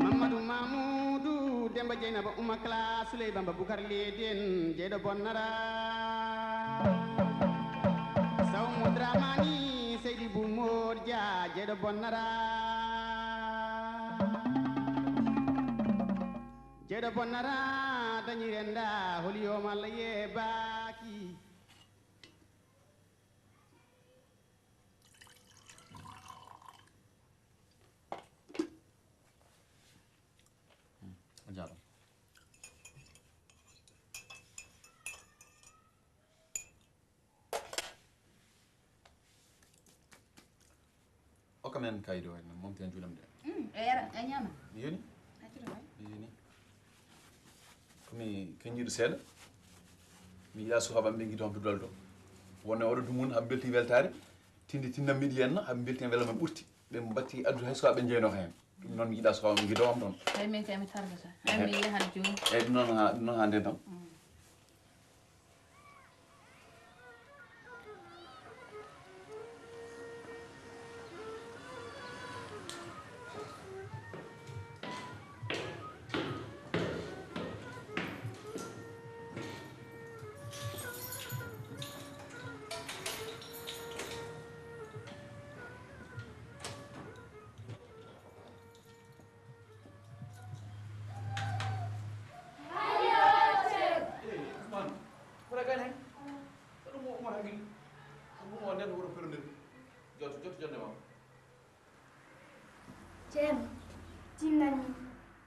Mamadou Mamoudou Demba Dieynaba Ouma Kala Souley Bamba Boukar Leden Jeeɗo Bonnara Sawmo Dramani Seydi Bou Modja Jeeɗo Bonnara Jeeɗo Bonnara dañi renda holiyoma Allah yeebaki Jaram. O kamen kaydo wayno mom ten julam de. Era anyama. Yoni? Atira way. Yoni. Komi kenjidu seeda. Mi ya suhaba be ngi don doldo. Wonno odo dumun ham belti weltare. Tindi tinnam midi yenna ham belti wela mam burti. Be mbatti addu hay suhaba jeyno hen. Dum non mi yida suhaba mi do am don. Ay men kami tarbata. Ay mi yahan joni. E non hande tan.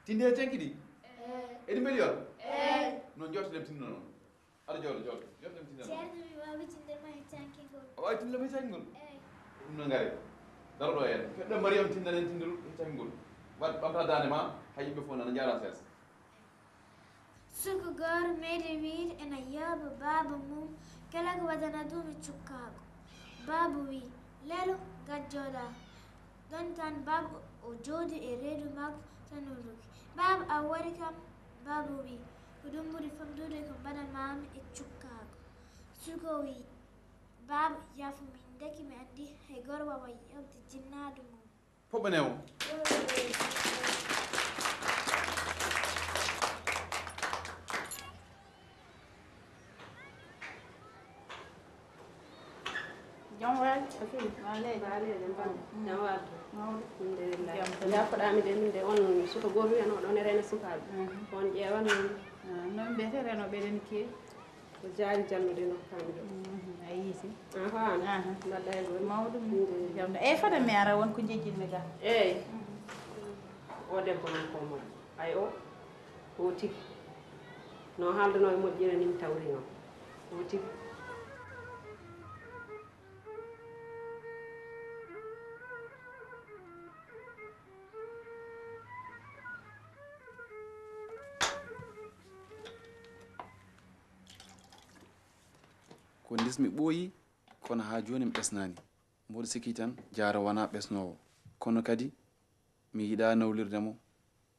Tinde tenkidi? Edi million? Non jotto dem tinno non. Ada jotto dem tinno. Certo mi wawi tinde mai tanki gol. O ay tinno mai tangol. Dum no ngari. Daro do en. Keddo Mariam tinno len tindul tangol. Wat bamta dane ma haybe fo na jara ses. Suku gar mede wir en ayaba baba mum kala ko wadana dum cukkago. Babu wi lelo gajjoda. Don tan babu o jodi e redu mak tanuruki. Babu a wari kam babu wi ko dum buri famdude ko bana mam e cukkago. Suko wi babu yafu min deki mi andi hay gorwa way yawti jinnadu mum. Pobanewo. Jamwal, afi, wale den ban nawat Mawdu. alhamdulillah jappodami de min de on suka goto en o don rena sukabe on ƴewan non bete reno beden ki. ko jaari jallude no kamɓe Ayi si. aha mbaɗɗa e gol Mawdu. Jamda e fada mi ara won ko jejjinmi ga. eyyi o debbo nan ko moƴƴo ay o tigi no haaldano e moƴƴina ni mi tawri noon o tigi Ko ndismi ɓooyi kono ha joni mi ɓesnani mboɗo sikki tan jara wona ɓesnowo kono kadi mi yiɗa nawlirde mo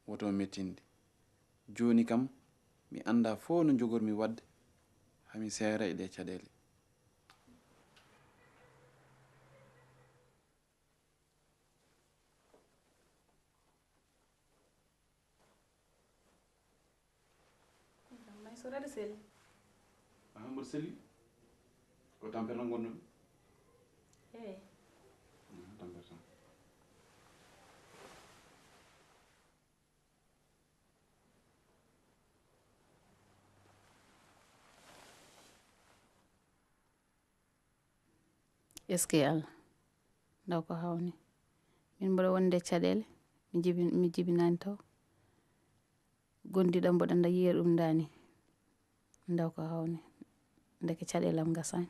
woto mettinde joni kam mi anda fo no jogormi wadde hami seera e ɗe caɗele May sorade sel. mboɗo selli ko tampere tan gonnomi Eh. tampere tan Eske Allah ndaw ko hawni min mboɗo wonde caɗele mi jibinani taw gondiɗam mboɗo nda yiya ɗum dani ndaw ko hawni ndeke caɗelam gasani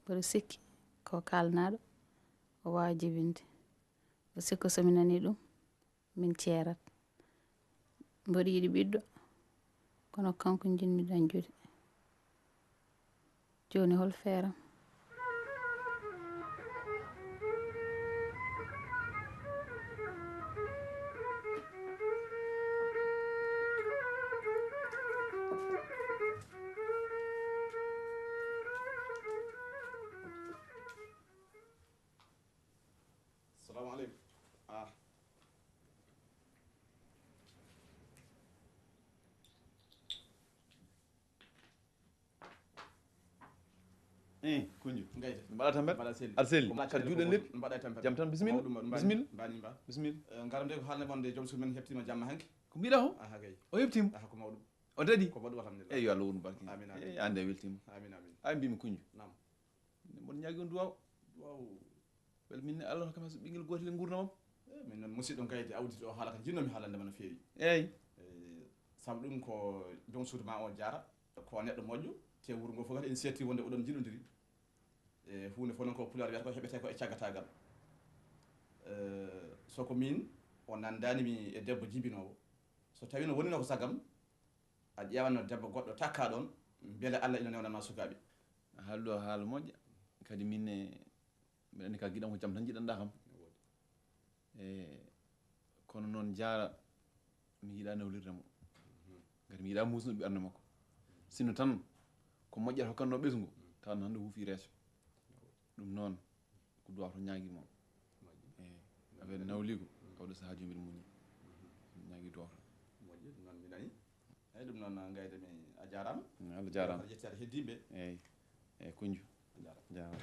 mboɗo sikki ko kalnaɗo o wawa jibinde o sikku somi nani ɗum min ceerat mboɗo yiɗi ɓiɗɗo kono kanko jinmi dañjude joni hol feeram Assalamu alaikum. kunju gayde mbaɗa tan mbaɗa selli aɗa selli kadi juuɗen leppi mbaɗa tampere jam tan bisimilla bisimilla mbani mba bisimilla garam de ko haalne wonde joom suudu men heɓtima jamma hanki ko mbiɗa ho aha kay o heɓtima aha ko mawɗum o daɗi ko waɗu alhamdulillah eyi yo Allah wonu barki amin eyi ande weltima amin amin ay mbimi kunju nam mboɗo ñaagui on duwaw waw beele minne Allah hokkama so ɓinguel gotel e gurdamam min noon musidɗo gayde awdi o haala ko jinnomi haalandema no feewi eyyi saabu ɗum ko joom suudu ma o jaara ko neɗɗo moƴƴo te wuuro ngo fof kadi en setti wonde oɗon jiɗodiri e hunde fof noon ko pulaar wiyata ko heɓete ko e caggatagal soko min o nandanimi e debbo jibinowo so tawi no wonino ko sagam a ƴewanno debbo goɗɗo takka ɗon beele Allah ina newnanma sukaɓe a haalɗo haala moƴƴa kadi minne mbiɗa andi ka guiɗam ko jaam tan jiɗanɗa kam e kono noon jaara mi yiiɗa nawlirde mo gati mi yiiɗa musnude ɓernde makko sino tan ko moƴƴata hokkanno ɓesgu tawa hande huufi reeso ɗum noon ko duwa to ñaaguimo eyi affaire nawligo kawɗo saaha joni mbiɗa muñi ñaagui duwa to moƴƴi ɗum noon mi nani eyyi ɗum noon gayde mi a jarama Allah jarama aɗa yettade heddiɓe eyyi eyyi kunju jarama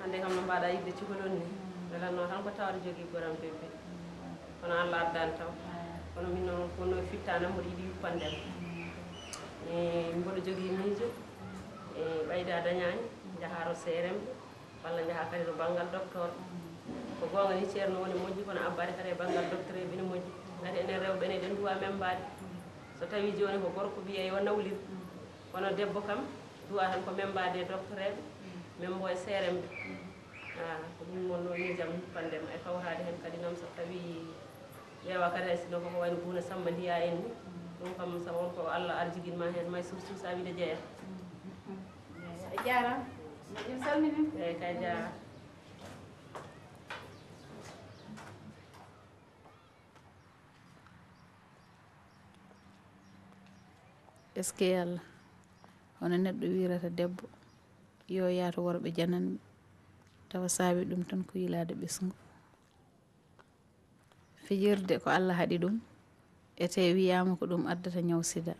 hande kam no mbaɗa yidde cukalon ni welanno tan ko tawde jogui goram bébé kono Allah addani taw kono min noon kono fittana mboɗo yiiɗi yuppandema mboɗo jogui miijo e ɓayda dañani jaharo seremɓe walla jaaha kadi to banggal docteur ko gonga ni ceerno woni moƴƴi kono abbade kadi e banggal docteur e bine moƴƴi gati enen rewɓe ne ɗen duwa membade so tawi joni ko gorko wiye yo nawlir kono debbo kam duwa tan ko membade e docteur eɓe membo e seremɓe ko ɗum wonno miijam yuppandema e fawtade hen kadi noon so tawi ƴeewa kadi hay sino koko wayno Bouna Samba ndiya en ni ɗum kam so wonko Allah arjiguinma hen may surtout sa wiide jeeya a jarama moƴƴi salmini eyyi kay jara est ce que Allah hono neɗɗo wirata debbo yo yaato worɓe jananɓe tawa saabi ɗum tan ko yilade ɓesgu fijirde ko Allah haɗi ɗum ete wiyama ko ɗum addata ñaw sida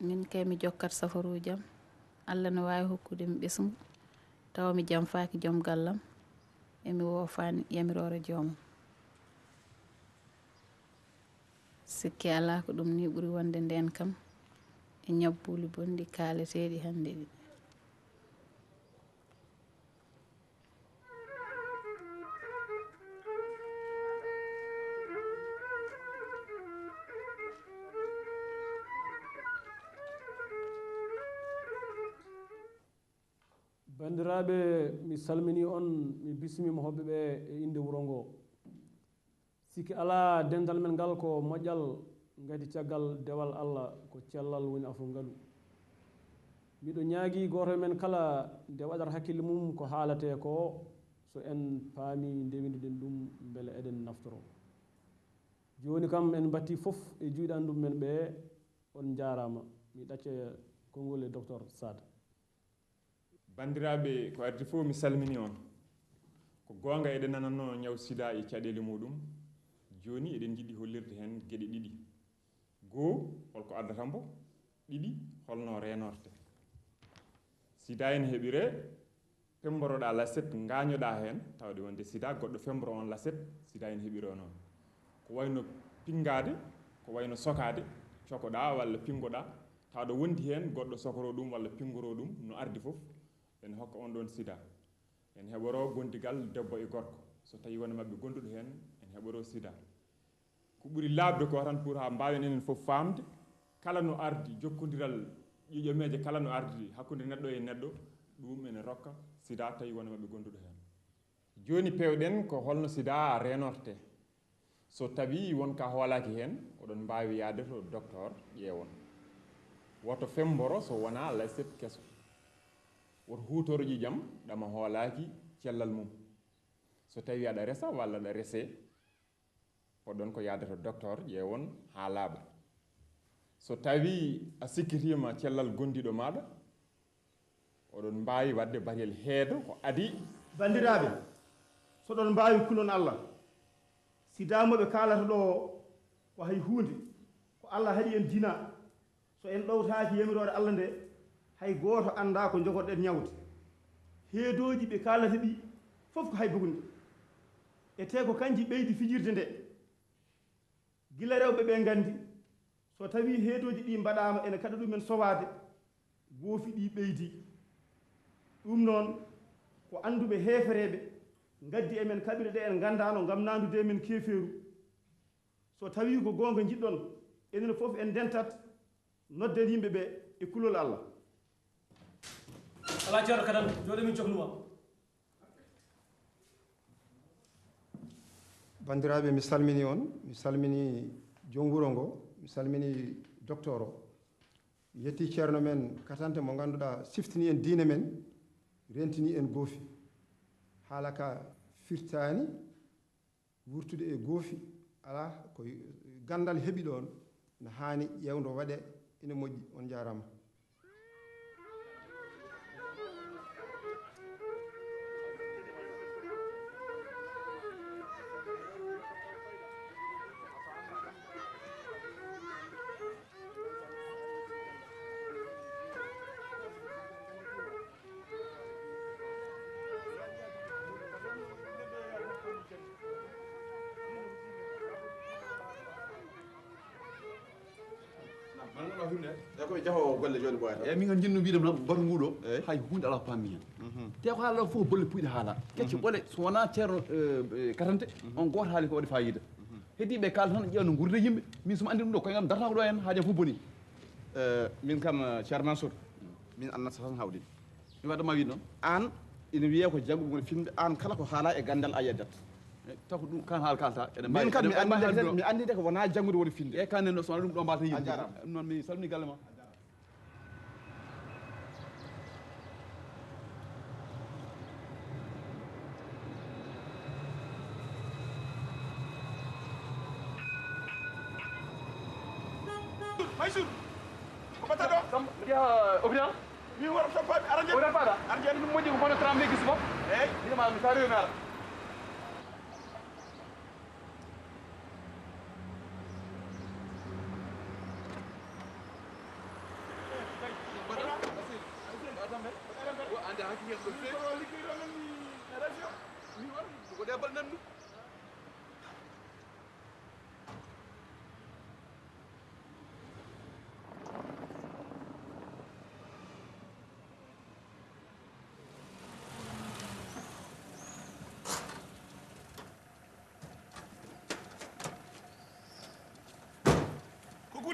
min kay mi jokkat safaru jam Allah ne wawi hokkude mi ɓesgu tawa mi jam faaki joom gallam emi wofani yamirore joomum sikki ala ko ɗum ni ɓuuri wonde nden kam e ñabbuuli bonɗi kaaleteɗi hande ɗi bandiraɓe mi salmini on mi bismima hoɓɓe ɓe e inde wuuro ngo sikki ala dental men ngal ko moƴƴal gati caggal dewal Allah ko cellal woni afo ngaalu miɗo ñaagui goto men kala nde waɗata hakkille mum ko haalate ko so en paami ndewiniɗen ɗum beele eɗen naftoro joni kam en batti foof e juuɗandum men ɓe on jarama mi ɗacca konngol e docteur Sada bandiraɓe ko ardi fof mi salmini on ko gonga eɗen nananno ñaw sida e caɗele muɗum joni eɗen jiiɗi hollirde hen gueɗe ɗiɗi goo holko addatambo ɗiɗi holno renorte sida ene heeɓire femboroɗa laset gañoɗa hen tawde wonde sida goɗɗo femboro on laset sida ene heeɓire noon ko wayno pingade ko wayno sokade cokoɗa walla pingoɗa tawɗo wondi hen goɗɗo sokoro ɗum walla pingoro ɗum no ardi foof ene hokka on ɗon sida en heɓoro gondigal debbo e gorko so tawi wona mabɓe gonduɗo hen en heɓoro sida ko ɓuuri labde ko tan pour ha mbawen enen foof famde kala no ardi jokkodiral ƴiƴomeje kala no ardi hakkude neɗɗo e neɗɗo ɗum ene rokka sida tawi wona mabɓe gonduɗo hen joni pewɗen ko holno sida renorte so tawi wonka hoolaki hen oɗon mbawi yaade to docteur ƴeewon woto femboro so wona layset keso woto huutorji jam ɗama hoolaaki cellal mum so tawi aɗa resa walla aɗa rese poɗɗon ko yaadata docteur ƴeewon haa laaɓa so tawi a sikkitima cellal gondiɗo maɗa oɗon mbawi wadde bariyel heedo ko adi bandiraɓe soɗon mbawi kulon Allah si damoɓe kalata ɗo ko hay hunde ko Allah haɗi en dina so en ɗowtaki yamirore Allah nde hay goto anda ko jogoɗen ñawde heedoji ɓe kalata ɗi fof ko hay bugunde e te ko kanji ɓeydi fijirde nde gila rewɓe ɓe gandi so tawi heedoji ɗi mbaɗama ene kaɗa ɗumen sowade goofi ɗi ɓeydi ɗum noon ko anduɓe heefereɓe gaddi emen kaɓire ɗe en gandano gam nandude men keeferu so tawi ko gonga jiɗɗon enen fof en dentat nodden yimɓe ɓe e kulol Allah ala ceerno kadan jooɗe min cohluma bandiraɓe mi salmini on mi salmini joom wuro ngo mi salmini docteur o yetti ceerno men katante mo ganduɗa siftini en diine men rentini en goofi haala ka firtani wurtude e goofi ala ko gandal heeɓi ɗon no hani ƴewdo waɗe ina moƴƴi on jarama koye jaho golle joni ɓoyata eyyi min jinno wiidem tan bato nguɗo hay hunde ala pammi hen te ko haala fof bolle puyɗe haala kecce ɓole so wona ceerno katante on goto haali ko waɗi fayida heddiɓe kalda tan ƴewno gurde yimɓe min somi andi ɗum ɗo koyegam darata ko ɗo hen haajam fof boni min kam ceerno Mansour min annata tan hawɗi mi waɗama wiide noon an ina wiye ko jaggu ngol finde an kala ko haala e gandal a yeddat taw ko ɗum kan haala kalta eɗen min kam mi andide ko wona jaggude woni finde e kannen ɗo so wona ɗum ɗo mbata yimɓe ɗum noon mi salmini galle ma Mansour ko batta ɗo samba mi jeeha hôpital min wara toppaɓe ara jeeɗ hôpital paɗa ara jeeɗa ɗum moƴƴi ko bono tram legis fof eyyi minema mi sari mi ara ande hakkille ɗo fewi mi wara ko ɗebal nandu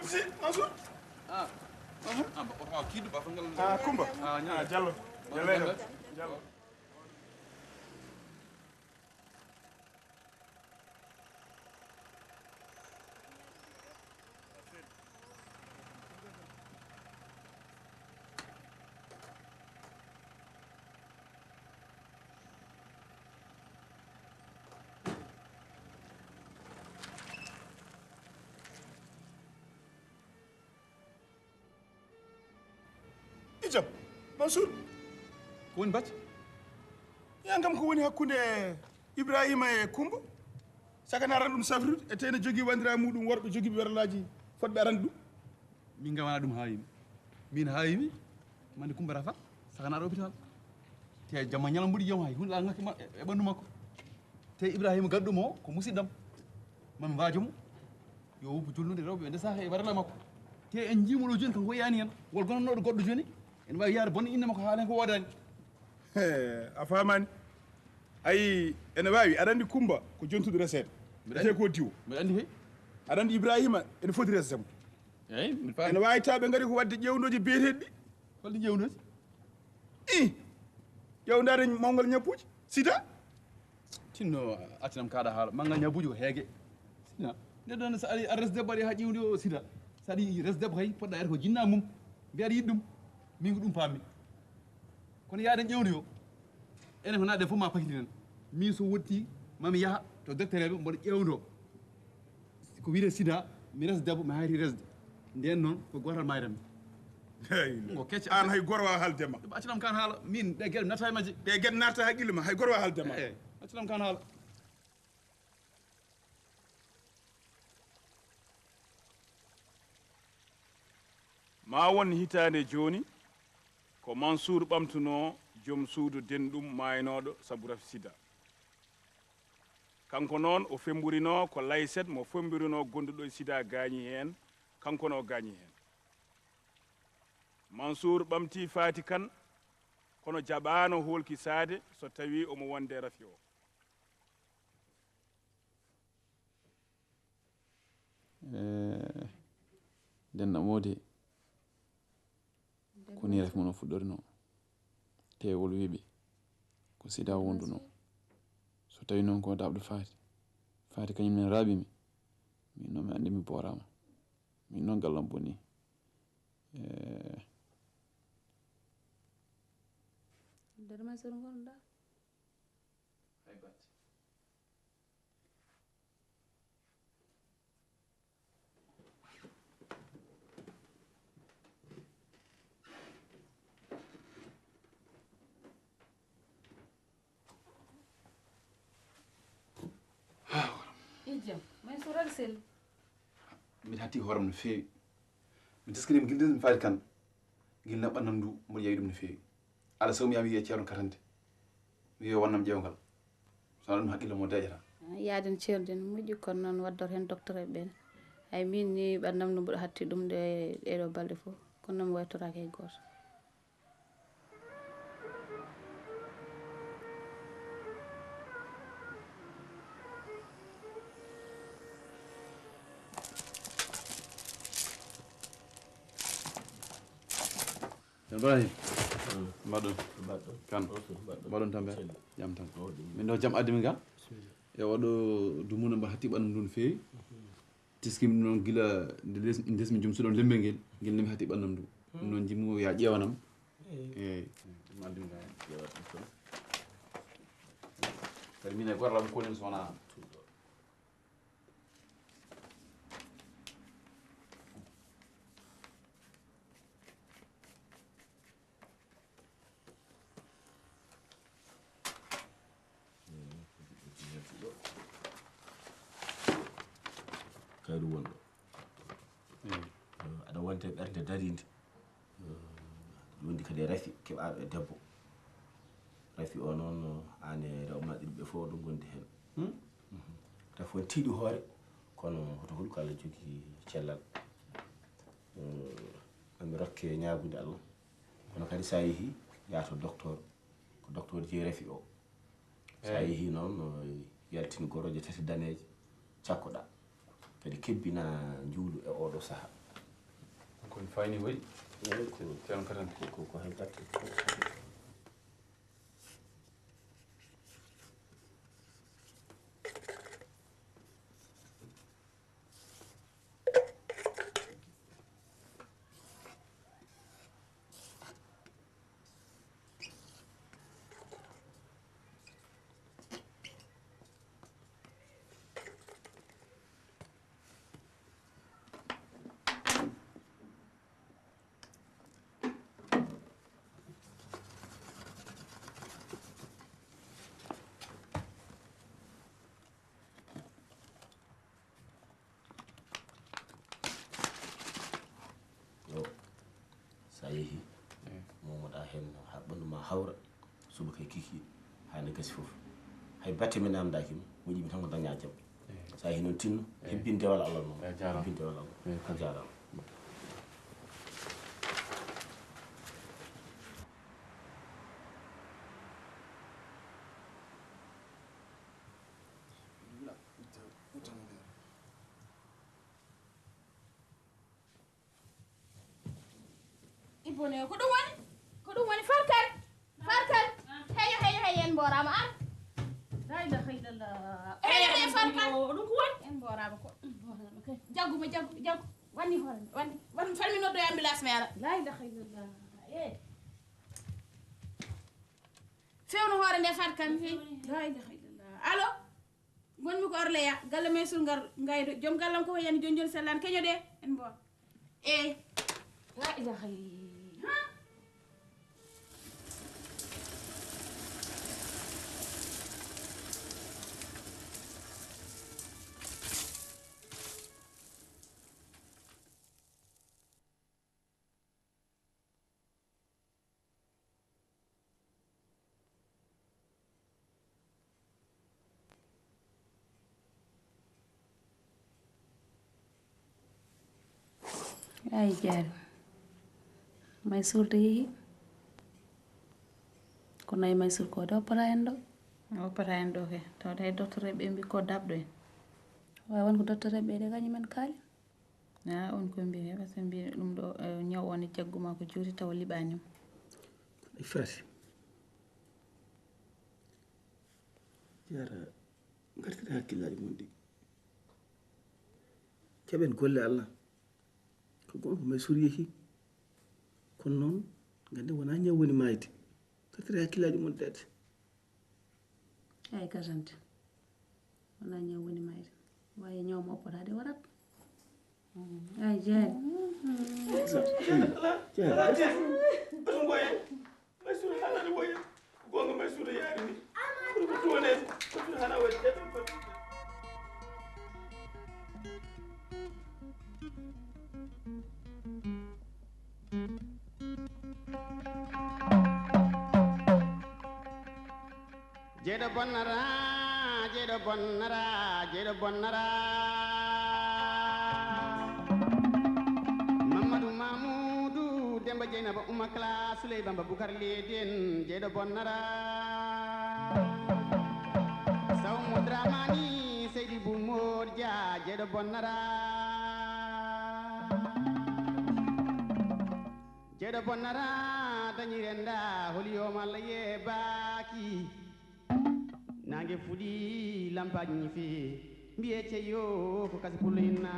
si Mansour kiidu ba fangal Kumba Diallo Diallo ijam Mansour ko woni bacce yan kam ko woni hakkude Ibrahima e Kumba sakana aran ɗum safrude e tene jogui wandira muɗum worɓe joguiɓe werlaji fodɓe arande ɗum min gawana ɗum hayimi min hayimi mande Kumba Rafa sakana aɗa hôpital te jamma ñalam mbuɗi yom hay hunde ala ngakki e ɓandu makko te Ibrahima gadɗum o ko musidɗam mami wajomo yo woppu jolnude rewɓe ɓe ndesa e warala makko te en jiimo ɗo joni kanko yani hen wol gonnoɗo goɗɗo joni ene wawi yaade bonne inde makko haala hen ko wodani a famani ayi ene wawi aɗa andi Kumba ko jontude resede ete ko diwo mbiɗa andi hey aɗa andi Ibrahima ene foti resdemo eyyi mbiɗa faami ene wawi taɓe gaari ko wadde ƴewdoji beeteɗi ɗi holɗi ƴewnoji ƴewdade Mawngal ñabbuji SIDAA tinno accinam kaɗa haala Mawngal ñabbuji ko heegue sina neɗɗo ne so ari a res debbo aɗa ha ƴewdi o SIDAA so aɗa res debbo hay poɗɗa ede ko jinna mum mbiya aɗa yiɗi ɗum min ko ɗum pammi kono yaaden ƴewde yo enen ko naɗe fof ma pakitinen min so wotti mami yaha to docteur eɓe mboɗo ƴewdo ko wiyete sida mi resa debbo mi hayri resde nden noon ko gotal mayranmi o kecce an hay goro wawa haaldema accanam kan haala min ɗe gueɗe natta e majje ɗe gueɗe natta haqqille ma hay goro wawa haaldema accanam kan haala ma won hitande joni ko Mansour ɓamtuno joom suudu denɗum maynoɗo saabu rafi sida kanko noon o femburino ko layset mo femburino gonduɗo e sida gaañi hen kanko no gaañi hen Mansour ɓamti faati kan kono jaɓano holkisade so tawi omo wonde rafi o denɗa mode koni rafi mon o fuɗɗorino tewol wiɓe ko sida wonduno so tawi noon ko dabɗo faati kañum min raɓimi min noon mi andi mi boorama min noon gallam bonni nder masir gonɗa ijam may sural sel mbiɗa hatti hooram no feewi mi teskirima guilde mi faati kan guil naɓɓannam ndu mboɗo yeeyi ɗum no feewi ala sago mi yami wiye ceerno katante mi wiye wonnam ƴewgal sono ɗum haqqille mo deƴata yaaden ceerden moƴƴi kono noon waddor hen docteur eɓe ɓen hay min ni ɓandam ndu mboɗo hatti ɗum ɗeɗo balɗe fof kono noon mi waytoraki hay goto Ibrahim mbaɗon kan mbaɗon tan ɓe jam tan min ɗo jaam addimi gan e oɗo dumuna mba hatti ɓanndu ndu no feewi tiskimi noon gila nde desmi joom suɗon lembel ngel ngel nemi hatti ɓannam ndu ɗum noon jimmi ya ƴewanam eyyi addimi gan ƴewat ɗum ton kadi min e gorlam konen sowona kayru wonɗo aɗa wonte ɓerde darinde jondi kadi rafi keɓaɗo e debbo rafi o noon ane rewma ɗiɗi ɓe fof oɗon gondi hen rafi on tiiɗi hoore kono hoto hulko Allah jogui cellal mami rokke ñagude Allah kono kadi sa yeehi yaato docteur ko docteur jeeyi rafi o sa yeehi noon yaltini goroje tati daneje cakkoɗa kadi kebbina juuɗu e oɗo saaha kono fayni wayi ceerno katante ko hen batte sa yeehi momoɗa hen ha ɓandu ma hawra suba kay kiki hande gasi foof hay batte mi namdakima moƴƴimi tan ko daña jaam sa yeehi noon tinno hebbin dewal Allah noon hebbin dewal Allah a jarama ibone ko ɗum woni farkal heyo en mborama an la ilaha illallah heyo farkal ɗum ko woni en mborama ko jagguma jaggu wanni hoore wanni falmi noddo e ambulance mi ara la ilaha illallah fewno hoore nde fat kam fi la ilaha illallah allo gonmi ko orleya galle mesul ngar ngaydo joom gallam ko yani jonjon sellan keñode en bon la ilaha illallah ay jaari Maysul to yehi ko nayi Maysul ko de oppata en ɗo oppata en ɗo ke tawde hay docteur ɓe mbi ko dabɗo en wawi won ko docteur ɓe de kañumen kaali on ko mbi par ce que mbi ɗum ɗo ñaw on e jagguma ko juuti taw liɓanima fati yara gartide hakkillaji mon ɗi keɓen golle Allah ko gonko Maysul yeehi kono noon gande wona ñaw woni mayde gartide hakkillaji mon deede ay gasante wona ñaw woni mayde wawi ñaw mo oppotade warat ay jaari ɗum boye Maysul hanade boye ko gonga Maysul yaari ni ko tuwonede Maysul hana waɗi ɗeɗon foti jeeɗo bonnara jeeɗo bonnara jeeɗo bonnara Mamadou Mamoudou Demba Dieynaba Ouma Kala Souley Bamba Boukar Leden jeeɗo bonnara Sawmo Dramani Seydi Boumor Dia jeeɗo bonnara jeeɗo bonnara dañi renda holiyoma Allah yeebaki nangue fuɗi lampaji ñifi mbiye ceyo ko kasi pullo inna